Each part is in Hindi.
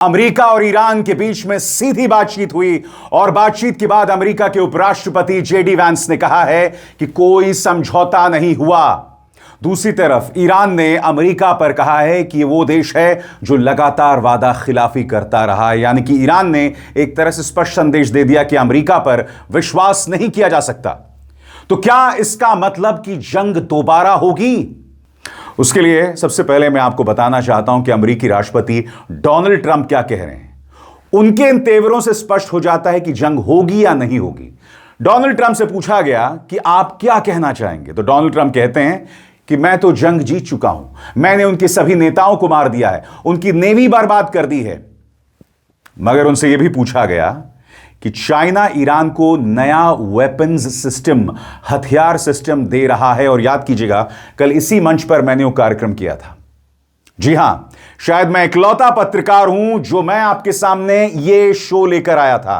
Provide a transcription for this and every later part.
अमेरिका और ईरान के बीच में सीधी बातचीत हुई और बातचीत के बाद अमेरिका के उपराष्ट्रपति जेडी वैंस ने कहा है कि कोई समझौता नहीं हुआ। दूसरी तरफ ईरान ने अमेरिका पर कहा है कि वो देश है जो लगातार वादा खिलाफी करता रहा है, यानी कि ईरान ने एक तरह से स्पष्ट संदेश दे दिया कि अमेरिका पर विश्वास नहीं किया जा सकता। तो क्या इसका मतलब कि जंग दोबारा होगी? उसके लिए सबसे पहले मैं आपको बताना चाहता हूं कि अमेरिकी राष्ट्रपति डोनाल्ड ट्रंप क्या कह रहे हैं। उनके इन तेवरों से स्पष्ट हो जाता है कि जंग होगी या नहीं होगी। डोनाल्ड ट्रंप से पूछा गया कि आप क्या कहना चाहेंगे, तो डोनाल्ड ट्रंप कहते हैं कि मैं तो जंग जीत चुका हूं, मैंने उनके सभी नेताओं को मार दिया है, उनकी नेवी बर्बाद कर दी है। मगर उनसे यह भी पूछा गया कि चाइना ईरान को नया वेपन्स सिस्टम, हथियार सिस्टम दे रहा है। और याद कीजिएगा, कल इसी मंच पर मैंने वो कार्यक्रम किया था। जी हां, शायद मैं इकलौता पत्रकार हूं जो मैं आपके सामने ये शो लेकर आया था।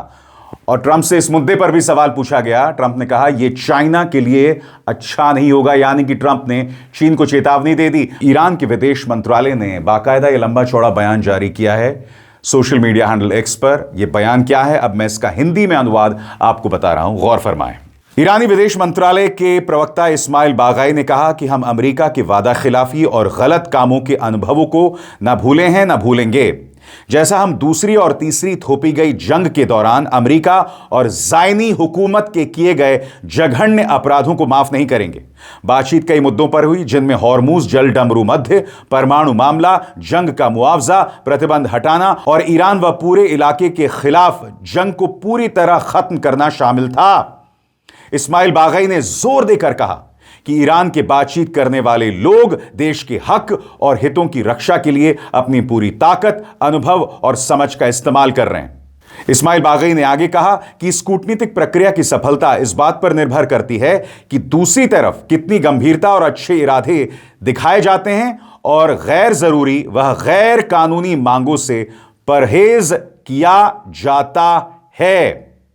और ट्रंप से इस मुद्दे पर भी सवाल पूछा गया। ट्रंप ने कहा यह चाइना के लिए अच्छा नहीं होगा, यानी कि ट्रंप ने चीन को चेतावनी दे दी। ईरान के विदेश मंत्रालय ने बाकायदा यह लंबा चौड़ा बयान जारी किया है सोशल मीडिया हैंडल एक्स पर। यह बयान क्या है, अब मैं इसका हिंदी में अनुवाद आपको बता रहा हूं, गौर फरमाएं। ईरानी विदेश मंत्रालय के प्रवक्ता इस्माइल बागाई ने कहा कि हम अमेरिका की वादा खिलाफी और गलत कामों के अनुभवों को न भूले हैं न भूलेंगे। जैसा हम दूसरी और तीसरी थोपी गई जंग के दौरान अमेरिका और ज़ायनी हुकूमत के किए गए जघन्य अपराधों को माफ नहीं करेंगे। बातचीत कई मुद्दों पर हुई, जिनमें हॉर्मूज जल डमरू मध्य, परमाणु मामला, जंग का मुआवजा, प्रतिबंध हटाना और ईरान व पूरे इलाके के खिलाफ जंग को पूरी तरह खत्म करना शामिल था। इस्माइल बागाई ने जोर देकर कहा कि ईरान के बातचीत करने वाले लोग देश के हक और हितों की रक्षा के लिए अपनी पूरी ताकत, अनुभव और समझ का इस्तेमाल कर रहे हैं। इस्माइल बागाई ने आगे कहा कि इस कूटनीतिक प्रक्रिया की सफलता इस बात पर निर्भर करती है कि दूसरी तरफ कितनी गंभीरता और अच्छे इरादे दिखाए जाते हैं और गैर जरूरी व गैर कानूनी मांगों से परहेज किया जाता है।